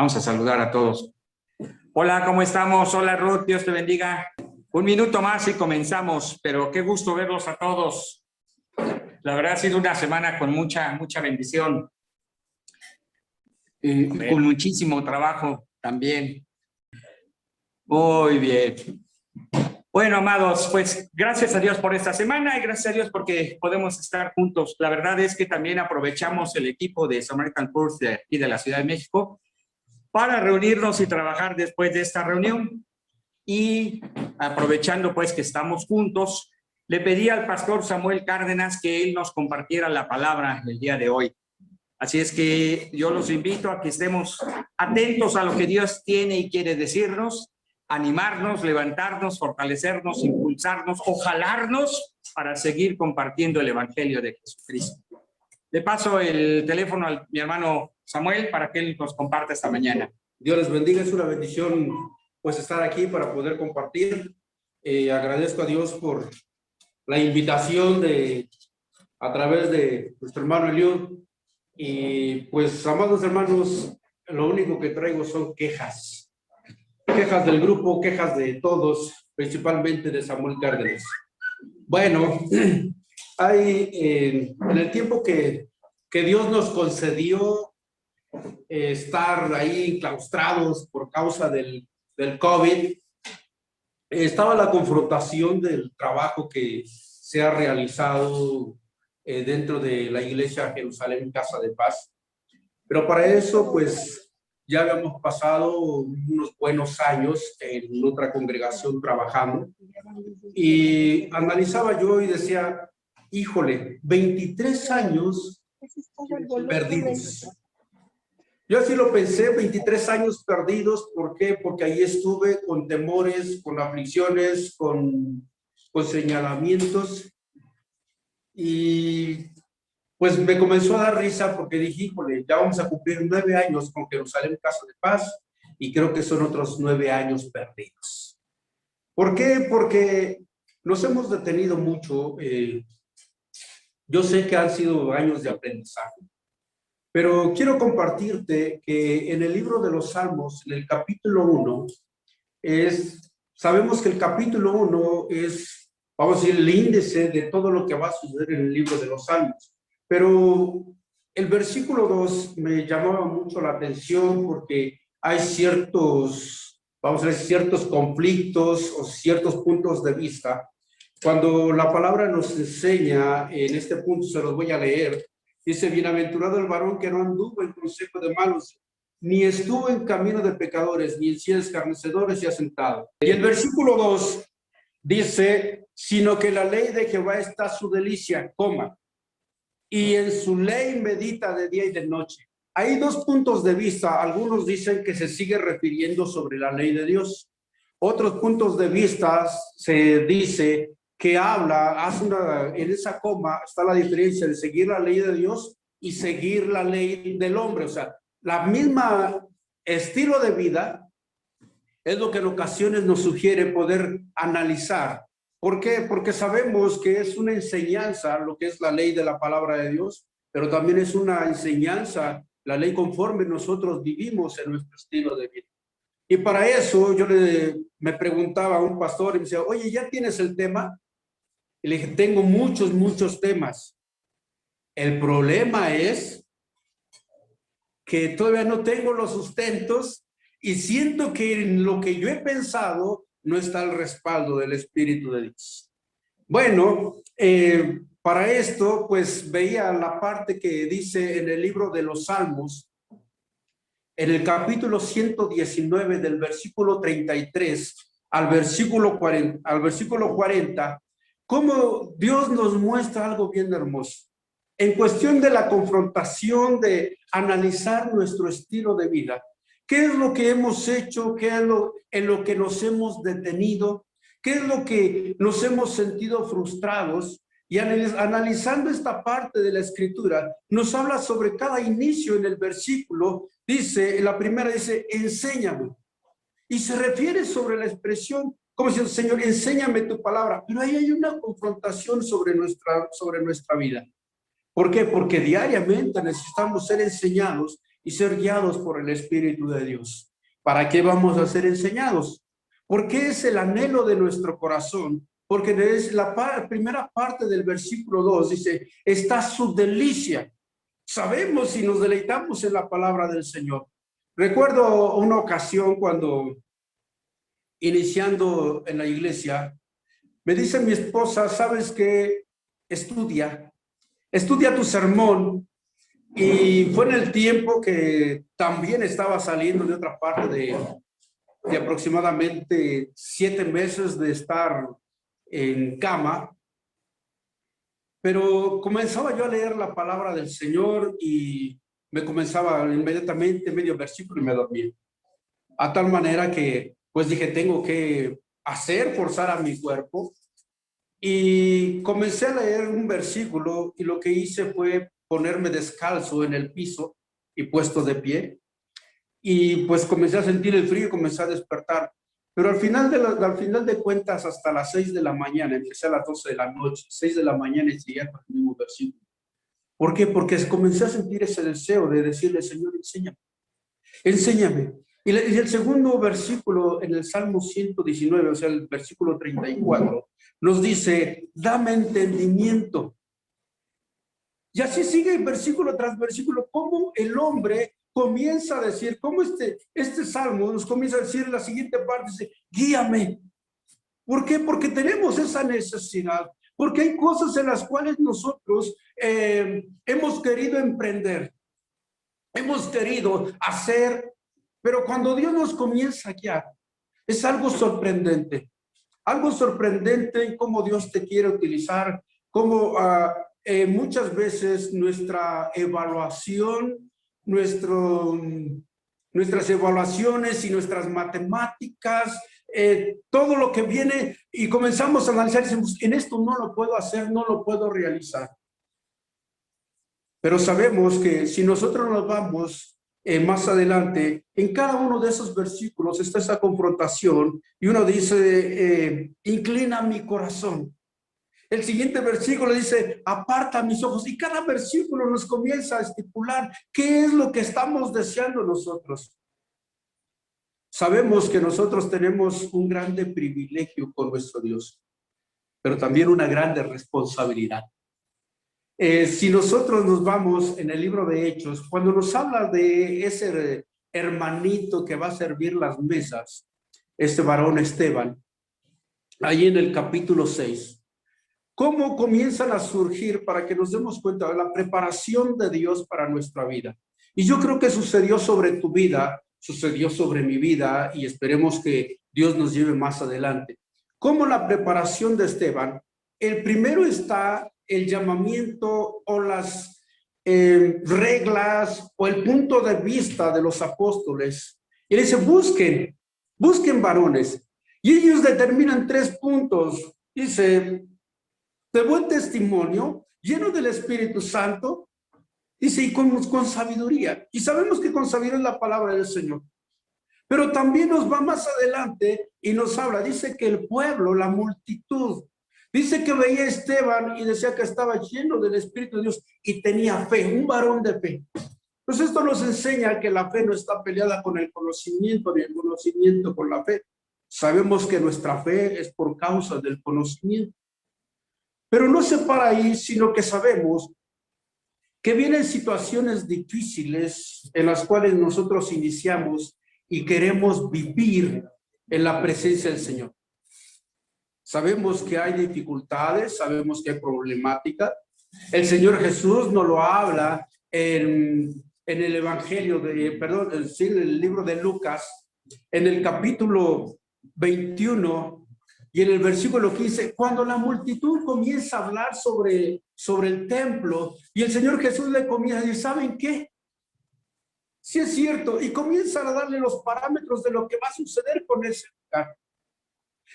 Vamos a saludar a todos. Hola, ¿cómo estamos? Hola, Ruth, Dios te bendiga. Un minuto más y comenzamos, pero qué gusto verlos a todos. La verdad ha sido una semana con mucha bendición. Con muchísimo trabajo también. Muy bien. Bueno, amados, pues gracias a Dios por esta semana y gracias a Dios porque podemos estar juntos. La verdad es que también aprovechamos el equipo de Samaritan Purse de aquí de la Ciudad de México para reunirnos y trabajar después de esta reunión. Y aprovechando pues que estamos juntos, le pedí al pastor Samuel Cárdenas que él nos compartiera la palabra el día de hoy. Así es que yo los invito a que estemos atentos a lo que Dios tiene y quiere decirnos, animarnos, levantarnos, fortalecernos, impulsarnos o jalarnos para seguir compartiendo el Evangelio de Jesucristo. Le paso el teléfono a mi hermano Samuel para que él nos comparta esta mañana. Dios les bendiga, es una bendición pues estar aquí para poder compartir. Agradezco a Dios por la invitación a través de nuestro hermano Eliud. Y pues, amados hermanos, lo único que traigo son quejas. Quejas del grupo, quejas de todos, principalmente de Samuel Cárdenas. Bueno, hay en el tiempo que Dios nos concedió estar ahí enclaustrados por causa del COVID, estaba la confrontación del trabajo que se ha realizado dentro de la iglesia Jerusalén Casa de Paz. Pero para eso, pues, ya habíamos pasado unos buenos años en otra congregación trabajando. Y analizaba yo y decía, híjole, 23 años perdidos. Yo así lo pensé, 23 años perdidos. ¿Por qué? Porque ahí estuve con temores, con aflicciones, con señalamientos. Y pues me comenzó a dar risa porque dije, híjole, ya vamos a cumplir 9 años con Jerusalén Casa de Paz y creo que son otros 9 años perdidos. ¿Por qué? Porque nos hemos detenido mucho. Yo sé que han sido años de aprendizaje, pero quiero compartirte que en el libro de los Salmos, en el capítulo 1, sabemos que el capítulo 1 es, vamos a decir, el índice de todo lo que va a suceder en el libro de los Salmos. Pero el versículo 2 me llamaba mucho la atención porque hay ciertos, vamos a decir, ciertos conflictos o ciertos puntos de vista. Cuando la palabra nos enseña, en este punto se los voy a leer, dice, bienaventurado el varón que no anduvo en consejo de malos, ni estuvo en camino de pecadores, ni en silla de escarnecedores se ha sentado. Y el versículo 2 dice, sino que la ley de Jehová está su delicia, y en su ley medita de día y de noche. Hay dos puntos de vista. Algunos dicen que se sigue refiriendo sobre la ley de Dios. Otros puntos de vista se dice que en esa coma está la diferencia de seguir la ley de Dios y seguir la ley del hombre. O sea, la misma estilo de vida es lo que en ocasiones nos sugiere poder analizar. ¿Por qué? Porque sabemos que es una enseñanza lo que es la ley de la palabra de Dios, pero también es una enseñanza, la ley conforme nosotros vivimos en nuestro estilo de vida. Y para eso yo me preguntaba a un pastor y me decía, oye, ¿ya tienes el tema? Y le dije, tengo muchos temas. El problema es que todavía no tengo los sustentos y siento que en lo que yo he pensado no está el respaldo del Espíritu de Dios. Bueno, para esto, pues veía la parte que dice en el libro de los Salmos, en el capítulo 119, del versículo 33 al versículo 40, cómo Dios nos muestra algo bien hermoso. En cuestión de la confrontación, de analizar nuestro estilo de vida. ¿Qué es lo que hemos hecho? ¿Qué es en lo que nos hemos detenido? ¿Qué es lo que nos hemos sentido frustrados? Y analizando esta parte de la escritura, nos habla sobre cada inicio en el versículo. Dice, en la primera dice, enséñame. Y se refiere sobre la expresión, como diciendo, Señor, enséñame tu palabra. Pero ahí hay una confrontación sobre nuestra vida. ¿Por qué? Porque diariamente necesitamos ser enseñados y ser guiados por el Espíritu de Dios. ¿Para qué vamos a ser enseñados? Porque es el anhelo de nuestro corazón. Porque es la primera parte del versículo 2, dice, está su delicia. Sabemos y nos deleitamos en la palabra del Señor. Recuerdo una ocasión cuando, iniciando en la iglesia, me dice mi esposa, ¿sabes qué? Estudia tu sermón. Y fue en el tiempo que también estaba saliendo de otra parte de aproximadamente 7 meses de estar en cama, pero comenzaba yo a leer la palabra del Señor y me comenzaba inmediatamente medio versículo y me dormía. A tal manera que pues dije, tengo que forzar a mi cuerpo, y comencé a leer un versículo y lo que hice fue ponerme descalzo en el piso y puesto de pie, y pues comencé a sentir el frío y comencé a despertar. Pero al final de cuentas, hasta las 6 de la mañana, empecé a las 12 de la noche, 6 de la mañana y seguía con el mismo versículo. ¿Por qué? Porque comencé a sentir ese deseo de decirle, Señor, enséñame. Y el segundo versículo en el Salmo 119, o sea, el versículo 34, nos dice, dame entendimiento. Y así sigue versículo tras versículo, cómo el hombre comienza a decir, cómo este salmo nos comienza a decir en la siguiente parte, dice, guíame. ¿Por qué? Porque tenemos esa necesidad, porque hay cosas en las cuales nosotros hemos querido emprender, hemos querido hacer, pero cuando Dios nos comienza a guiar, es algo sorprendente en cómo Dios te quiere utilizar, cómo muchas veces nuestra evaluación, nuestras evaluaciones y nuestras matemáticas, todo lo que viene, y comenzamos a analizar y decimos, en esto no lo puedo hacer, no lo puedo realizar. Pero sabemos que si nosotros nos vamos más adelante, en cada uno de esos versículos está esa confrontación, y uno dice, inclina mi corazón. El siguiente versículo dice, aparta mis ojos, y cada versículo nos comienza a estipular qué es lo que estamos deseando nosotros. Sabemos que nosotros tenemos un grande privilegio con nuestro Dios, pero también una grande responsabilidad. Si nosotros nos vamos en el libro de Hechos, cuando nos habla de ese hermanito que va a servir las mesas, este varón Esteban, ahí en el capítulo 6, cómo comienzan a surgir, para que nos demos cuenta de la preparación de Dios para nuestra vida. Y yo creo que sucedió sobre tu vida, sucedió sobre mi vida, y esperemos que Dios nos lleve más adelante. Como la preparación de Esteban, el primero está el llamamiento o las reglas o el punto de vista de los apóstoles. Y dice, busquen varones. Y ellos determinan 3 puntos. Dice, de buen testimonio, lleno del Espíritu Santo, dice, y con sabiduría. Y sabemos que con sabiduría es la palabra del Señor. Pero también nos va más adelante y nos habla, dice que el pueblo, la multitud, dice que veía a Esteban y decía que estaba lleno del Espíritu de Dios y tenía fe, un varón de fe. Pues esto nos enseña que la fe no está peleada con el conocimiento, ni el conocimiento con la fe. Sabemos que nuestra fe es por causa del conocimiento. Pero no se para ahí, sino que sabemos que vienen situaciones difíciles en las cuales nosotros iniciamos y queremos vivir en la presencia del Señor. Sabemos que hay dificultades, sabemos que hay problemática. El Señor Jesús nos lo habla en el Evangelio en el libro de Lucas, en el capítulo 21 y en el versículo 15, cuando la multitud comienza a hablar sobre el templo, y el Señor Jesús le comienza a decir, ¿saben qué? Sí es cierto, y comienzan a darle los parámetros de lo que va a suceder con ese lugar.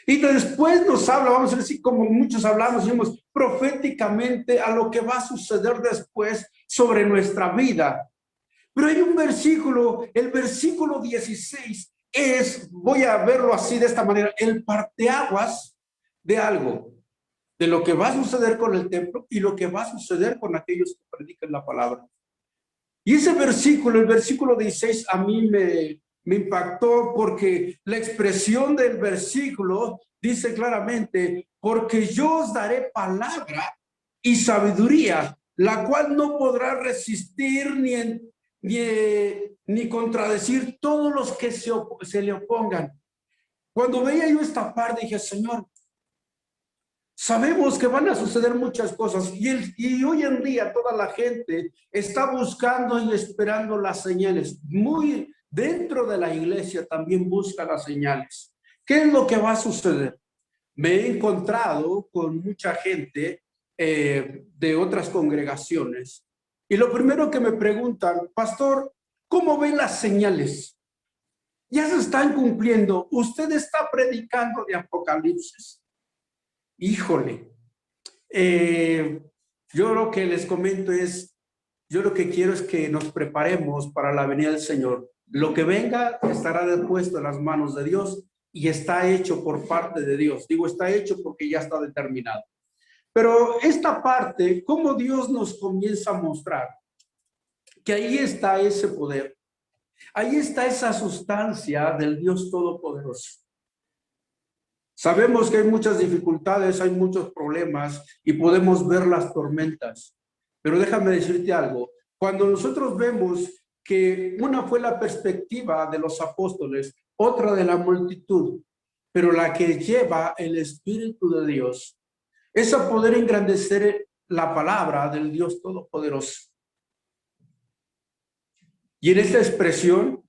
Y después nos habla, vamos a decir, como muchos hablamos, decimos proféticamente a lo que va a suceder después sobre nuestra vida. Pero hay un versículo, el versículo 16 voy a verlo así de esta manera, el parteaguas de algo, de lo que va a suceder con el templo y lo que va a suceder con aquellos que predican la palabra. Y ese versículo, el versículo 16, a mí me impactó porque la expresión del versículo dice claramente, porque yo os daré palabra y sabiduría, la cual no podrá resistir ni contradecir todos los que se le opongan. Cuando veía yo esta parte, dije, Señor, sabemos que van a suceder muchas cosas y hoy en día toda la gente está buscando y esperando las señales. Muy dentro de la iglesia también busca las señales. ¿Qué es lo que va a suceder? Me he encontrado con mucha gente de otras congregaciones y lo primero que me preguntan, pastor, ¿cómo ven las señales? Ya se están cumpliendo. Usted está predicando de Apocalipsis. Híjole, yo lo que les comento es, yo lo que quiero es que nos preparemos para la venida del Señor. Lo que venga estará depuesto en las manos de Dios y está hecho por parte de Dios. Digo, está hecho porque ya está determinado. Pero esta parte, cómo Dios nos comienza a mostrar que ahí está ese poder, ahí está esa sustancia del Dios Todopoderoso. Sabemos que hay muchas dificultades, hay muchos problemas y podemos ver las tormentas. Pero déjame decirte algo. Cuando nosotros vemos que una fue la perspectiva de los apóstoles, otra de la multitud, pero la que lleva el Espíritu de Dios, es a poder engrandecer la palabra del Dios Todopoderoso. Y en esta expresión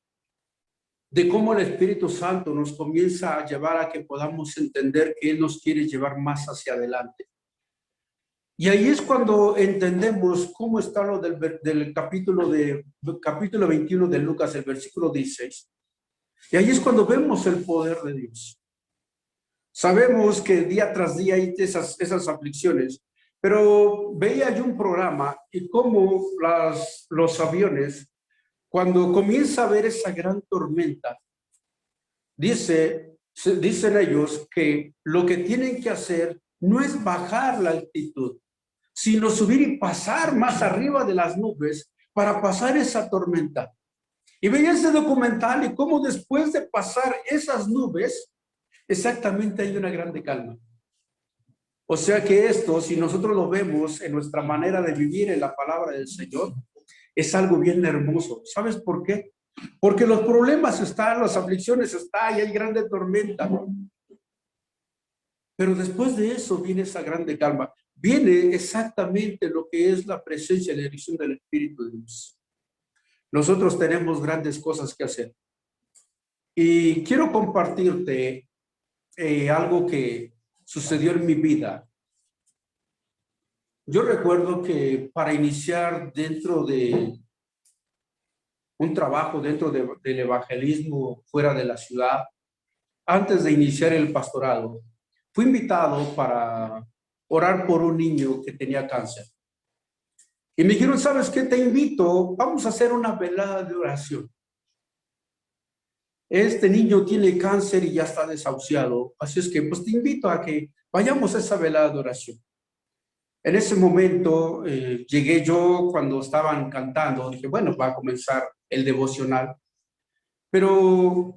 de cómo el Espíritu Santo nos comienza a llevar a que podamos entender que Él nos quiere llevar más hacia adelante. Y ahí es cuando entendemos cómo está lo del capítulo 21 de Lucas, el versículo 16. Y ahí es cuando vemos el poder de Dios. Sabemos que día tras día hay esas aflicciones, pero veía yo un programa y cómo los aviones, cuando comienza a haber esa gran tormenta, dicen ellos que lo que tienen que hacer no es bajar la altitud, sino subir y pasar más arriba de las nubes para pasar esa tormenta. Y veía ese documental y cómo después de pasar esas nubes, exactamente hay una grande calma. O sea que esto, si nosotros lo vemos en nuestra manera de vivir en la palabra del Señor, es algo bien hermoso. ¿Sabes por qué? Porque los problemas están, las aflicciones están y hay grande tormenta. Pero después de eso viene esa grande calma. Viene exactamente lo que es la presencia y la dirección del Espíritu de Dios. Nosotros tenemos grandes cosas que hacer. Y quiero compartirte algo que sucedió en mi vida. Yo recuerdo que para iniciar dentro de un trabajo dentro del evangelismo fuera de la ciudad, antes de iniciar el pastorado, fui invitado para orar por un niño que tenía cáncer. Y me dijeron, ¿sabes qué? Te invito, vamos a hacer una velada de oración. Este niño tiene cáncer y ya está desahuciado, así es que pues te invito a que vayamos a esa velada de oración. En ese momento llegué yo cuando estaban cantando, dije, bueno, va a comenzar el devocional. Pero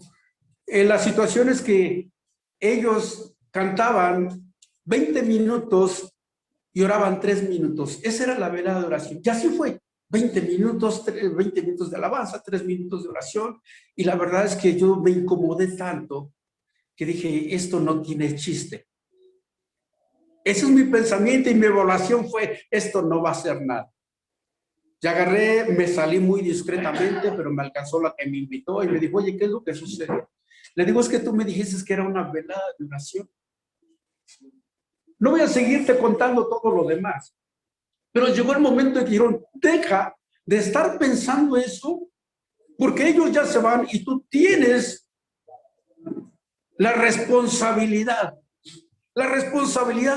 en las situaciones que ellos cantaban 20 minutos y oraban 3 minutos, esa era la velada de oración. Y así fue, 20 minutos de alabanza, 3 minutos de oración. Y la verdad es que yo me incomodé tanto que dije, esto no tiene chiste. Ese es mi pensamiento y mi evaluación fue, esto no va a ser nada. Y agarré, me salí muy discretamente, pero me alcanzó la que me invitó y me dijo, oye, ¿qué es lo que sucede? Le digo, es que tú me dijiste que era una velada de oración. No voy a seguirte contando todo lo demás. Pero llegó el momento en que dijeron, deja de estar pensando eso, porque ellos ya se van y tú tienes la responsabilidad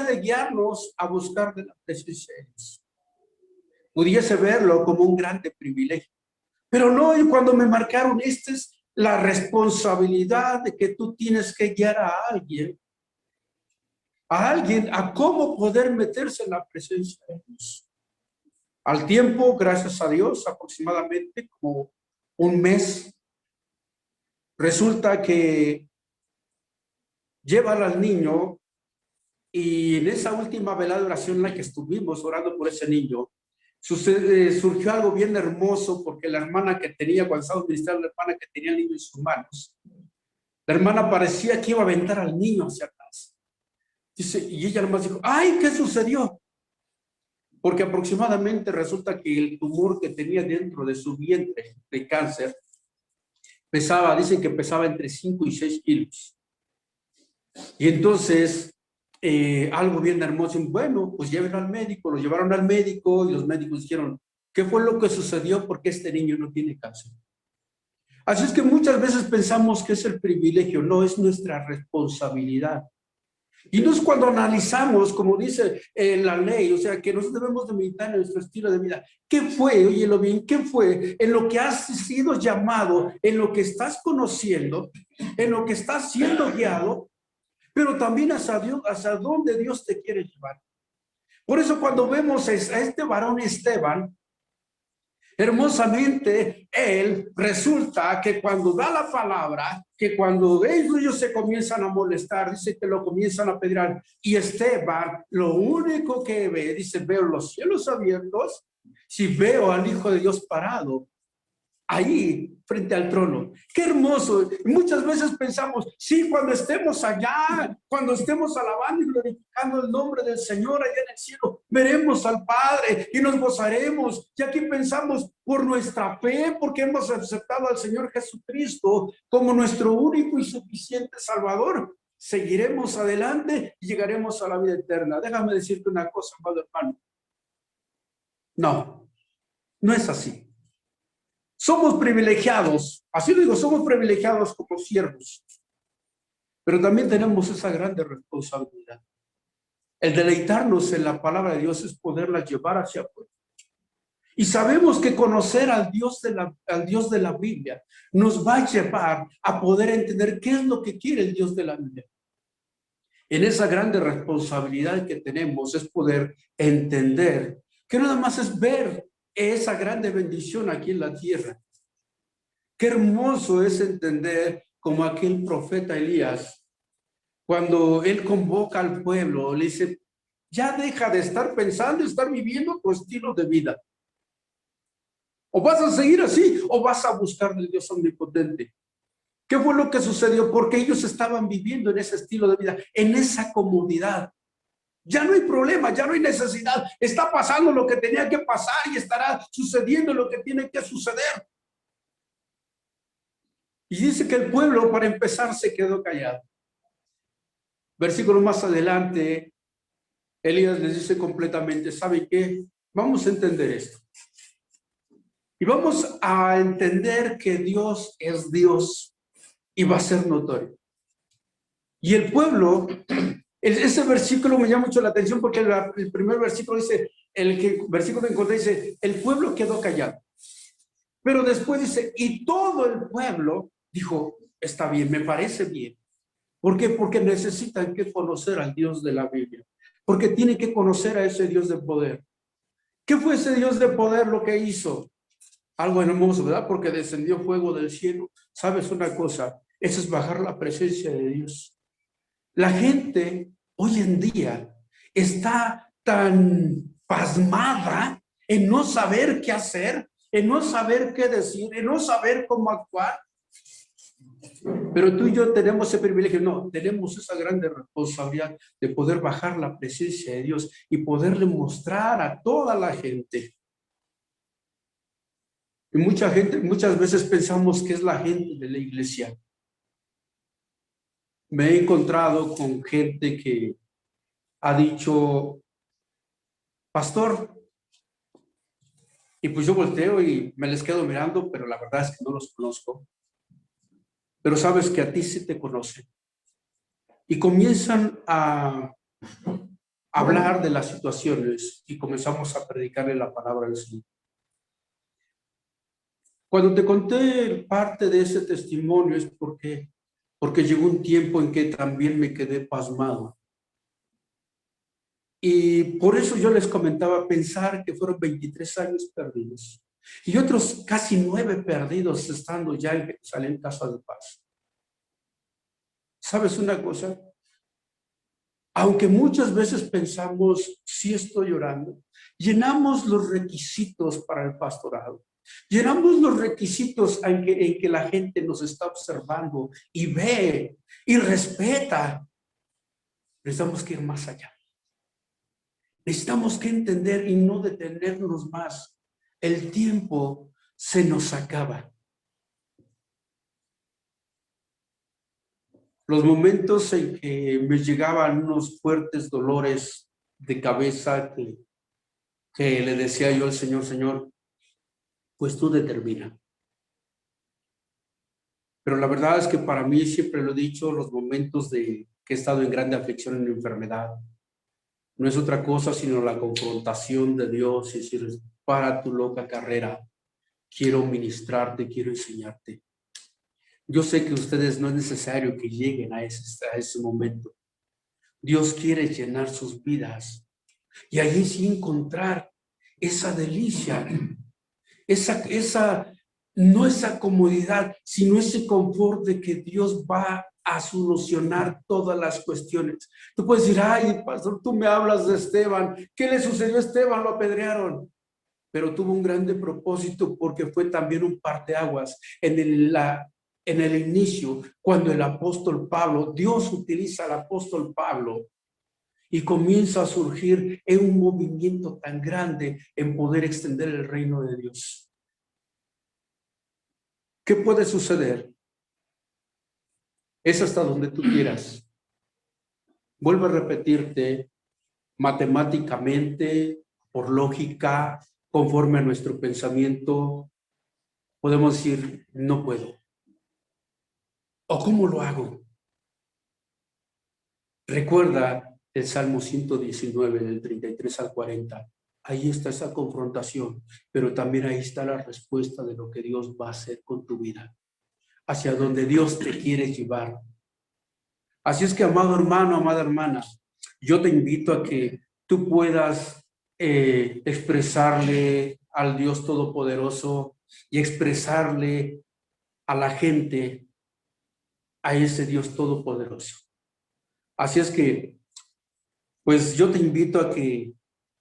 de guiarnos a buscar de la presencia de Dios. Pudiese verlo como un grande privilegio. Pero no, y cuando me marcaron, esta es la responsabilidad de que tú tienes que guiar a alguien a cómo poder meterse en la presencia de Dios. Al tiempo, gracias a Dios, aproximadamente como un mes, resulta que llevan al niño y en esa última velada de oración en la que estuvimos orando por ese niño, surgió algo bien hermoso porque la hermana que tenía, cuando estábamos ministrando, la hermana que tenía el niño en sus manos, la hermana parecía que iba a aventar al niño hacia atrás. Dice, y ella nomás dijo, ¡ay, qué sucedió! Porque aproximadamente resulta que el tumor que tenía dentro de su vientre de cáncer pesaba, dicen que pesaba entre 5 y 6 kilos. Y entonces, algo bien hermoso, bueno, pues llévenlo al médico, lo llevaron al médico y los médicos dijeron, ¿qué fue lo que sucedió? Porque este niño no tiene cáncer. Así es que muchas veces pensamos que es el privilegio, no, es nuestra responsabilidad. Y no es cuando analizamos, como dice la ley, o sea, que nosotros debemos de meditar en nuestro estilo de vida. ¿Qué fue, óyelo bien, qué fue en lo que has sido llamado, en lo que estás conociendo, en lo que estás siendo guiado, pero también hacia Dios, hacia dónde Dios te quiere llevar? Por eso cuando vemos a este varón Esteban, hermosamente, él resulta que cuando da la palabra, que cuando ellos se comienzan a molestar, dice que lo comienzan a pedir, y Esteban, lo único que ve, dice, veo los cielos abiertos, si veo al Hijo de Dios parado, ahí, frente al trono. ¡Qué hermoso! Y muchas veces pensamos, sí, cuando estemos allá, cuando estemos alabando y glorificando el nombre del Señor allá en el cielo, veremos al Padre y nos gozaremos. Y aquí pensamos, por nuestra fe, porque hemos aceptado al Señor Jesucristo como nuestro único y suficiente Salvador, seguiremos adelante y llegaremos a la vida eterna. Déjame decirte una cosa, amado hermano. No, no es así. Somos privilegiados, así lo digo, somos privilegiados como siervos, pero también tenemos esa grande responsabilidad. El deleitarnos en la palabra de Dios es poderla llevar hacia afuera. Y sabemos que conocer al Dios de la Biblia nos va a llevar a poder entender qué es lo que quiere el Dios de la Biblia. En esa grande responsabilidad que tenemos es poder entender que nada más es ver esa grande bendición aquí en la tierra. Qué hermoso es entender como aquel profeta Elías, cuando él convoca al pueblo, le dice, ya deja de estar pensando, estar viviendo tu estilo de vida. O vas a seguir así, o vas a buscar del Dios omnipotente. ¿Qué fue lo que sucedió? Porque ellos estaban viviendo en ese estilo de vida, en esa comodidad. Ya no hay problema, ya no hay necesidad. Está pasando lo que tenía que pasar y estará sucediendo lo que tiene que suceder. Y dice que el pueblo, para empezar, se quedó callado. Versículo más adelante, Elías les dice completamente, ¿sabe qué? Vamos a entender esto. Y vamos a entender que Dios es Dios y va a ser notorio. Y el pueblo, ese versículo me llama mucho la atención porque el primer versículo dice, versículo que encontré dice, el pueblo quedó callado. Pero después dice, y todo el pueblo dijo, está bien, me parece bien. ¿Por qué? Porque necesitan que conocer al Dios de la Biblia. Porque tienen que conocer a ese Dios de poder. ¿Qué fue ese Dios de poder lo que hizo? Algo hermoso, ¿verdad? Porque descendió fuego del cielo. ¿Sabes una cosa? Eso es bajar la presencia de Dios. La gente hoy en día está tan pasmada en no saber qué hacer, en no saber qué decir, en no saber cómo actuar. Pero tú y yo tenemos ese privilegio, no, tenemos esa grande responsabilidad de poder bajar la presencia de Dios y poderle mostrar a toda la gente. Y muchas veces pensamos que es la gente de la iglesia. Me he encontrado con gente que ha dicho, pastor, y pues yo volteo y me les quedo mirando, pero la verdad es que no los conozco. Pero sabes que a ti sí te conocen. Y comienzan a hablar de las situaciones y comenzamos a predicarle la palabra del Señor. Cuando te conté parte de ese testimonio es porque llegó un tiempo en que también me quedé pasmado. Y por eso yo les comentaba pensar que fueron 23 años perdidos y otros casi 9 perdidos estando ya en Jerusalén, casa de paz. ¿Sabes una cosa? Aunque muchas veces pensamos, sí estoy orando, llenamos los requisitos para el pastorado, llenamos los requisitos en que la gente nos está observando y ve y respeta. Necesitamos que ir más allá. Necesitamos que entender y no detenernos más. El tiempo se nos acaba. Los momentos en que me llegaban unos fuertes dolores de cabeza que le decía yo al Señor, Señor, pues tú determina. Pero la verdad es que para mí, siempre lo he dicho, los momentos de que he estado en grande aflicción en enfermedad, no es otra cosa sino la confrontación de Dios y decir, para tu loca carrera, quiero ministrarte, quiero enseñarte. Yo sé que ustedes no es necesario que lleguen a ese momento. Dios quiere llenar sus vidas y allí sí encontrar esa delicia, no esa comodidad, sino ese confort de que Dios va a solucionar todas las cuestiones. Tú puedes decir, ay, pastor, tú me hablas de Esteban. ¿Qué le sucedió a Esteban? Lo apedrearon. Pero tuvo un grande propósito porque fue también un parteaguas en el inicio, cuando el apóstol Pablo, Dios utiliza al apóstol Pablo y comienza a surgir en un movimiento tan grande en poder extender el reino de Dios. ¿Qué puede suceder? Es hasta donde tú quieras. Vuelvo a repetirte, matemáticamente, por lógica, conforme a nuestro pensamiento, podemos decir, no puedo. ¿O cómo lo hago? Recuerda el Salmo 119, del 33 al 40. Ahí está esa confrontación, pero también ahí está la respuesta de lo que Dios va a hacer con tu vida, hacia donde Dios te quiere llevar. Así es que, amado hermano, amada hermana, yo te invito a que tú puedas expresarle al Dios Todopoderoso y expresarle a la gente, a ese Dios Todopoderoso. Así es que, pues yo te invito a que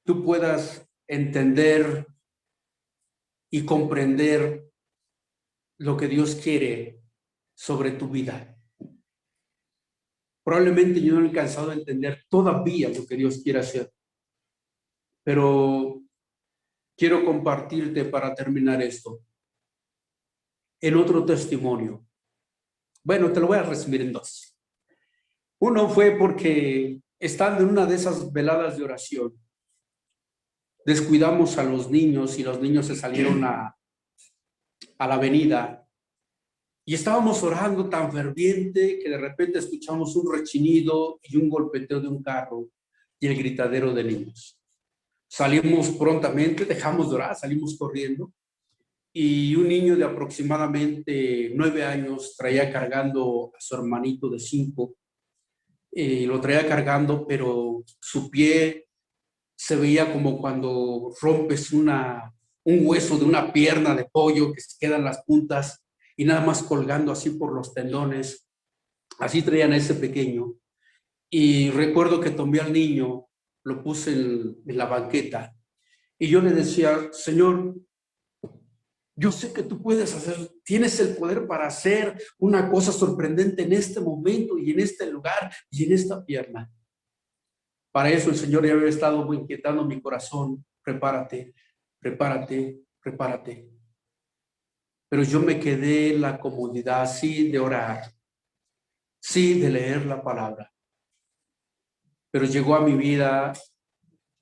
tú puedas entender y comprender lo que Dios quiere sobre tu vida. Probablemente yo no he alcanzado a entender todavía lo que Dios quiere hacer, pero quiero compartirte para terminar esto en otro testimonio. Bueno, te lo voy a resumir en 2. Uno fue porque estando en una de esas veladas de oración, descuidamos a los niños y los niños se salieron a la avenida y estábamos orando tan ferviente que de repente escuchamos un rechinido y un golpeteo de un carro y el gritadero de niños. Salimos prontamente, dejamos de orar, salimos corriendo y un niño de aproximadamente 9 años traía cargando a su hermanito de 5 y lo traía cargando, pero su pie se veía como cuando rompes un hueso de una pierna de pollo que se quedan las puntas y nada más colgando así por los tendones. Así traían a ese pequeño. Y recuerdo que tomé al niño, lo puse en la banqueta y yo le decía, Señor, yo sé que tú puedes hacer, tienes el poder para hacer una cosa sorprendente en este momento y en este lugar y en esta pierna. Para eso el Señor ya había estado inquietando mi corazón. Prepárate, prepárate, prepárate. Pero yo me quedé en la comodidad, sí, de orar, sí, de leer la palabra. Pero llegó a mi vida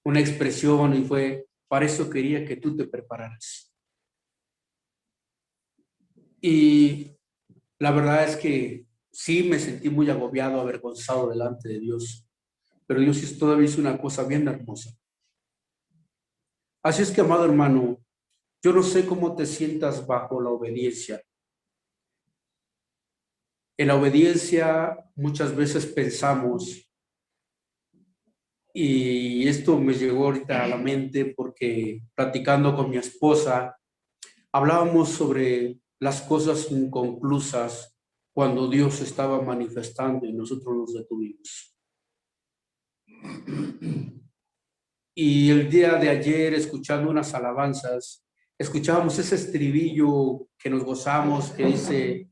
una expresión y fue, para eso quería que tú te prepararas. Y la verdad es que sí me sentí muy agobiado, avergonzado delante de Dios. Pero Dios todavía hizo una cosa bien hermosa. Así es que, amado hermano, yo no sé cómo te sientas bajo la obediencia. En la obediencia muchas veces pensamos Y esto me llegó ahorita a la mente porque platicando con mi esposa, hablábamos sobre las cosas inconclusas cuando Dios estaba manifestando y nosotros nos detuvimos. Y el día de ayer, escuchando unas alabanzas, escuchábamos ese estribillo que nos gozamos, que dice,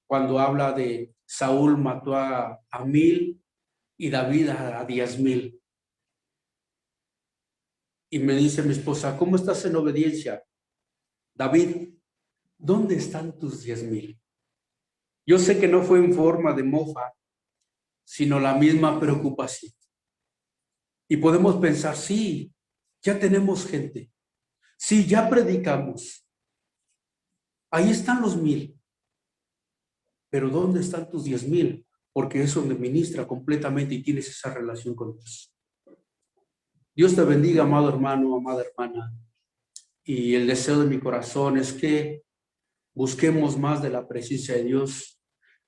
cuando habla de Saúl mató a 1000 y David a 10,000. Y me dice mi esposa, ¿cómo estás en obediencia? David, ¿dónde están tus 10,000? Yo sé que no fue en forma de mofa, sino la misma preocupación. Y podemos pensar, sí, ya tenemos gente. Sí, ya predicamos. Ahí están los 1000. Pero ¿dónde están tus 10,000? Porque eso me ministra completamente y tienes esa relación con Dios. Dios te bendiga, amado hermano, amada hermana. Y el deseo de mi corazón es que busquemos más de la presencia de Dios.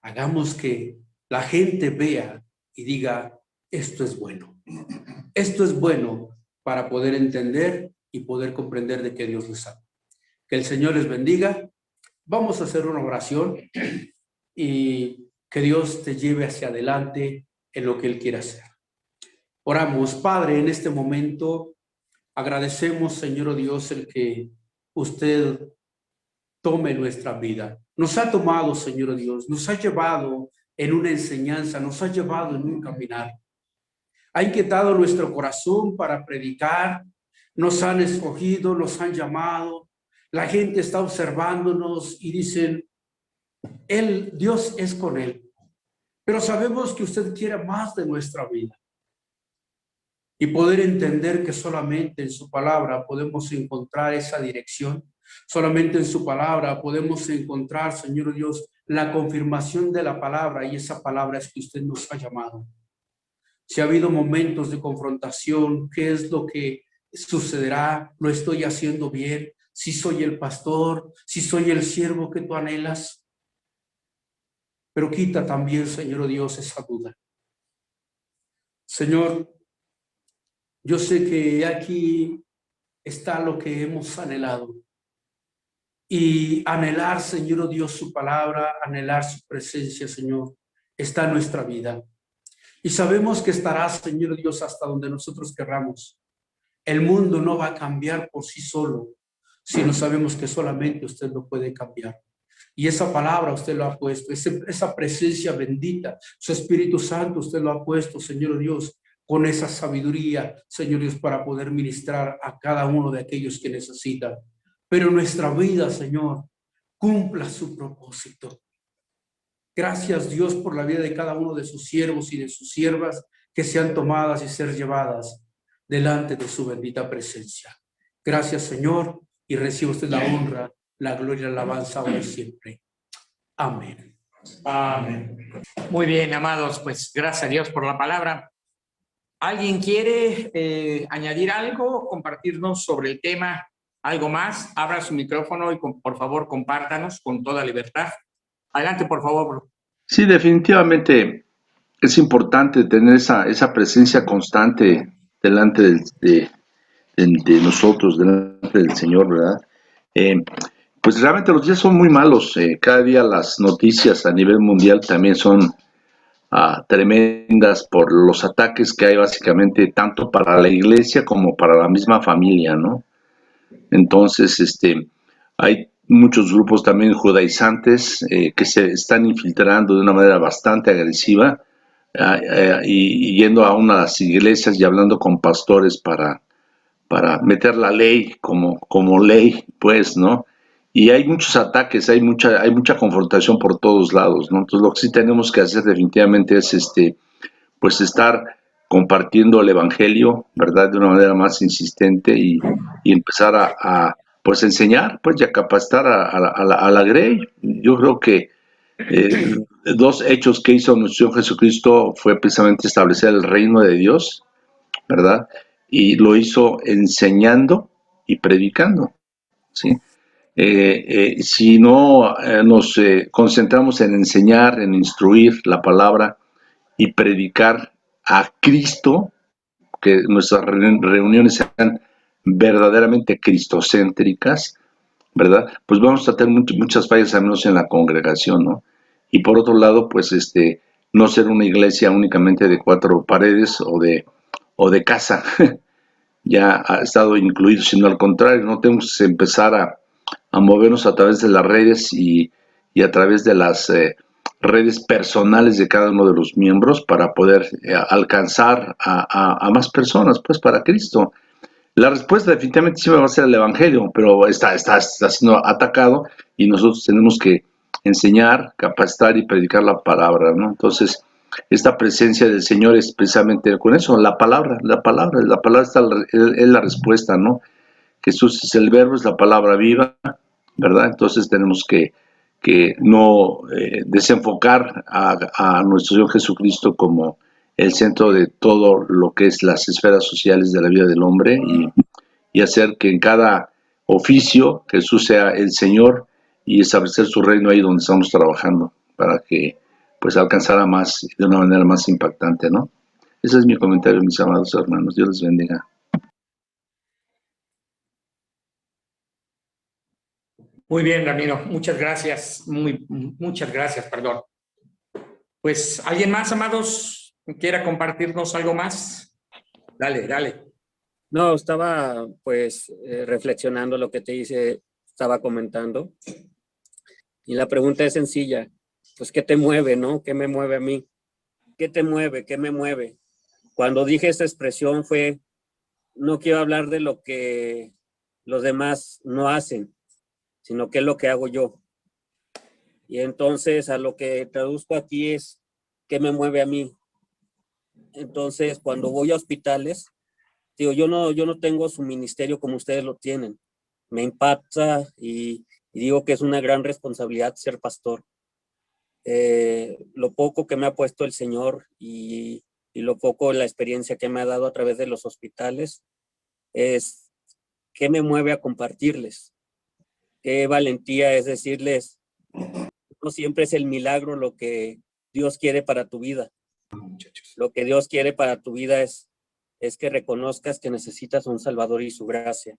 Hagamos que la gente vea y diga, esto es bueno. Esto es bueno para poder entender y poder comprender de qué Dios les habla. Que el Señor les bendiga. Vamos a hacer una oración y que Dios te lleve hacia adelante en lo que Él quiere hacer. Oramos, Padre, en este momento agradecemos, Señor Dios, el que usted tome nuestra vida. Nos ha tomado, Señor Dios, nos ha llevado en una enseñanza, nos ha llevado en un caminar. Ha inquietado nuestro corazón para predicar, nos han escogido, nos han llamado, la gente está observándonos y dicen, Dios es con él. Pero sabemos que usted quiere más de nuestra vida. Y poder entender que solamente en su palabra podemos encontrar esa dirección. Solamente en su palabra podemos encontrar, Señor Dios, la confirmación de la palabra, y esa palabra es que usted nos ha llamado. Si ha habido momentos de confrontación, ¿qué es lo que sucederá? ¿Lo estoy haciendo bien? ¿Si soy el pastor? ¿Si soy el siervo que tú anhelas? Pero quita también, Señor Dios, esa duda. Señor, yo sé que aquí está lo que hemos anhelado. Y anhelar, Señor Dios, su palabra, anhelar su presencia, Señor, está en nuestra vida. Y sabemos que estará, Señor Dios, hasta donde nosotros querramos. El mundo no va a cambiar por sí solo, sino sabemos que solamente usted lo puede cambiar. Y esa palabra usted lo ha puesto, esa presencia bendita, su Espíritu Santo usted lo ha puesto, Señor Dios, con esa sabiduría, Señor Dios, para poder ministrar a cada uno de aquellos que necesitan. Pero nuestra vida, Señor, cumpla su propósito. Gracias, Dios, por la vida de cada uno de sus siervos y de sus siervas que sean tomadas y ser llevadas delante de su bendita presencia. Gracias, Señor, y reciba usted la honra, la gloria y la alabanza ahora y siempre. Amén. Amén. Muy bien, amados, pues gracias a Dios por la palabra. ¿Alguien quiere añadir algo, compartirnos sobre el tema, algo más? Abra su micrófono y por favor compártanos con toda libertad. Adelante, por favor. Sí, definitivamente es importante tener esa presencia constante delante de nosotros, delante del Señor, ¿verdad? Pues realmente los días son muy malos. Cada día las noticias a nivel mundial también son tremendas por los ataques que hay básicamente tanto para la iglesia como para la misma familia, ¿no? Entonces, hay muchos grupos también judaizantes que se están infiltrando de una manera bastante agresiva y yendo a unas iglesias y hablando con pastores para meter la ley como ley, pues, ¿no? Y hay muchos ataques, hay mucha confrontación por todos lados, ¿no? Entonces lo que sí tenemos que hacer definitivamente es pues estar compartiendo el evangelio, ¿verdad? De una manera más insistente y empezar pues enseñar, pues y a capacitar a la grey. Yo creo que dos hechos que hizo nuestro Señor Jesucristo fue precisamente establecer el reino de Dios, ¿verdad? Y lo hizo enseñando y predicando, ¿sí? Si no nos concentramos en enseñar, en instruir la palabra y predicar a Cristo, que nuestras reuniones sean verdaderamente cristocéntricas, ¿verdad? Pues vamos a tener muchas fallas al menos en la congregación, ¿no? Y por otro lado, pues no ser una iglesia únicamente de 4 paredes o de casa, ya ha estado incluido, sino al contrario, no tenemos que empezar a movernos a través de las redes y a través de las redes personales de cada uno de los miembros para poder alcanzar a más personas, pues para Cristo. La respuesta definitivamente siempre va a ser el Evangelio, pero está siendo atacado y nosotros tenemos que enseñar, capacitar y predicar la palabra, ¿no? Entonces, esta presencia del Señor es precisamente con eso, la palabra es la respuesta, ¿no? Jesús es el verbo, es la palabra viva, ¿verdad? Entonces tenemos que no desenfocar a nuestro Señor Jesucristo como el centro de todo lo que es las esferas sociales de la vida del hombre y hacer que en cada oficio Jesús sea el Señor y establecer su reino ahí donde estamos trabajando para que pues alcanzara más de una manera más impactante, ¿no? Ese es mi comentario, mis amados hermanos. Dios les bendiga. Muy bien, Ramiro. Muchas gracias. Muchas gracias, perdón. Pues, ¿alguien más, amados, quiera compartirnos algo más? Dale, dale. No, estaba pues reflexionando lo que estaba comentando. Y la pregunta es sencilla. Pues, ¿qué te mueve, no? ¿Qué me mueve a mí? ¿Qué te mueve? ¿Qué me mueve? Cuando dije esta expresión no quiero hablar de lo que los demás no hacen, sino qué es lo que hago yo. Y entonces a lo que traduzco aquí es qué me mueve a mí. Entonces, cuando voy a hospitales, digo, yo no tengo su ministerio como ustedes lo tienen. Me impacta y digo que es una gran responsabilidad ser pastor. Lo poco que me ha puesto el Señor y lo poco la experiencia que me ha dado a través de los hospitales es qué me mueve a compartirles. Qué valentía es decirles, no siempre es el milagro lo que Dios quiere para tu vida. Lo que Dios quiere para tu vida es que reconozcas que necesitas un Salvador y su gracia.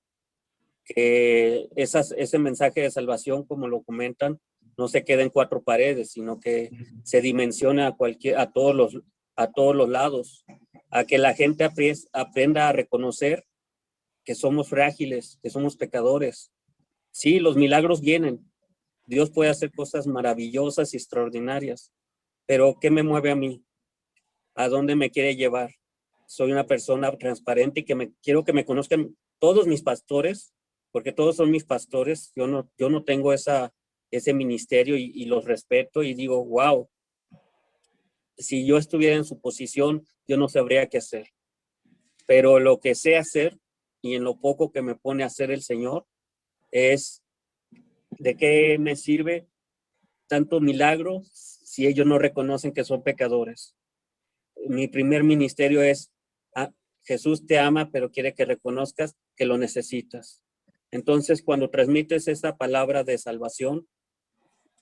Que ese mensaje de salvación, como lo comentan, no se queda en 4 paredes, sino que se dimensiona a todos los lados, a que la gente aprenda a reconocer que somos frágiles, que somos pecadores. Sí, los milagros vienen. Dios puede hacer cosas maravillosas y extraordinarias, pero ¿qué me mueve a mí? ¿A dónde me quiere llevar? Soy una persona transparente y quiero que me conozcan todos mis pastores, porque todos son mis pastores. Yo no tengo ese ministerio y los respeto y digo, wow, si yo estuviera en su posición, yo no sabría qué hacer. Pero lo que sé hacer y en lo poco que me pone a hacer el Señor es de qué me sirve tanto milagro si ellos no reconocen que son pecadores. Mi primer ministerio es, Jesús te ama, pero quiere que reconozcas que lo necesitas. Entonces, cuando transmites esta palabra de salvación,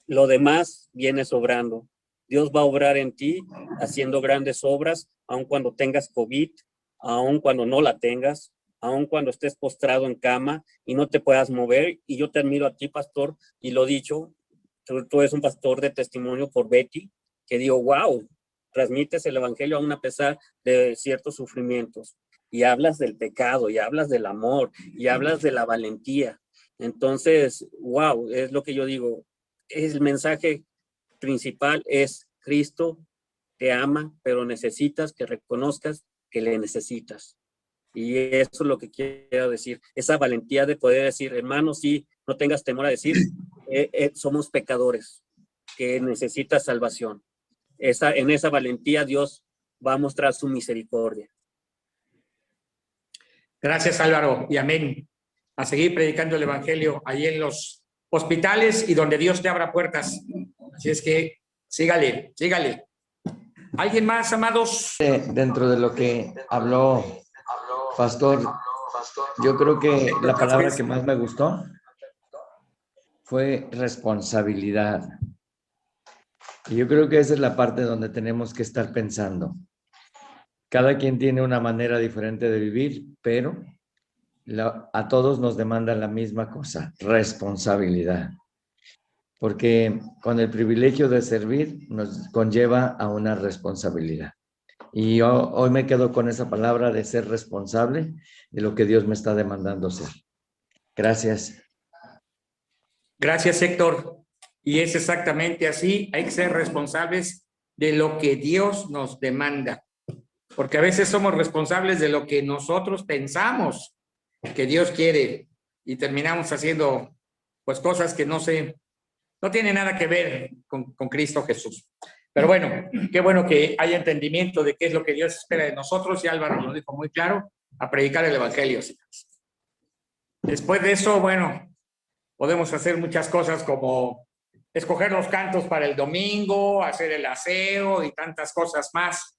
lo demás viene sobrando. Dios va a obrar en ti haciendo grandes obras, aun cuando tengas COVID, aun cuando no la tengas, aun cuando estés postrado en cama y no te puedas mover. Y yo te admiro a ti, pastor, y lo dicho, tú eres un pastor de testimonio por Betty, que digo, wow, transmites el evangelio aún a pesar de ciertos sufrimientos. Y hablas del pecado, y hablas del amor, y hablas de la valentía. Entonces, wow, es lo que yo digo. El mensaje principal es Cristo te ama, pero necesitas que reconozcas que le necesitas. Y eso es lo que quiero decir. Esa valentía de poder decir, hermano, sí, no tengas temor a decir, somos pecadores, que necesitas salvación. En esa valentía Dios va a mostrar su misericordia. Gracias, Álvaro, y amén. A seguir predicando el evangelio ahí en los hospitales y donde Dios te abra puertas. Así es que sígale. ¿Alguien más, amados? Dentro de lo que habló Pastor, yo creo que la palabra que más me gustó fue responsabilidad. Y yo creo que esa es la parte donde tenemos que estar pensando. Cada quien tiene una manera diferente de vivir, pero a todos nos demanda la misma cosa, responsabilidad. Porque con el privilegio de servir nos conlleva a una responsabilidad. Y yo hoy me quedo con esa palabra de ser responsable de lo que Dios me está demandando ser. Gracias. Gracias, Héctor. Y es exactamente así, hay que ser responsables de lo que Dios nos demanda. Porque a veces somos responsables de lo que nosotros pensamos que Dios quiere y terminamos haciendo pues cosas que no tienen nada que ver con Cristo Jesús. Pero bueno, qué bueno que haya entendimiento de qué es lo que Dios espera de nosotros, y Álvaro lo dijo muy claro, a predicar el evangelio. Después de eso, bueno, podemos hacer muchas cosas como escoger los cantos para el domingo, hacer el aseo y tantas cosas más.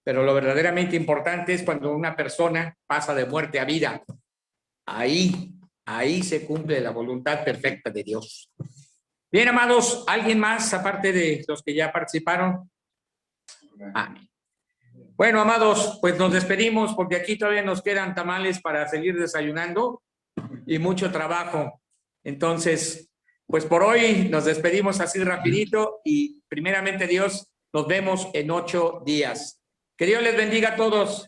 Pero lo verdaderamente importante es cuando una persona pasa de muerte a vida. Ahí se cumple la voluntad perfecta de Dios. Bien, amados, ¿alguien más aparte de los que ya participaron? Amén. Bueno, amados, pues nos despedimos porque aquí todavía nos quedan tamales para seguir desayunando y mucho trabajo. Entonces, pues por hoy nos despedimos así rapidito y primeramente Dios, nos vemos en 8 días. Que Dios les bendiga a todos.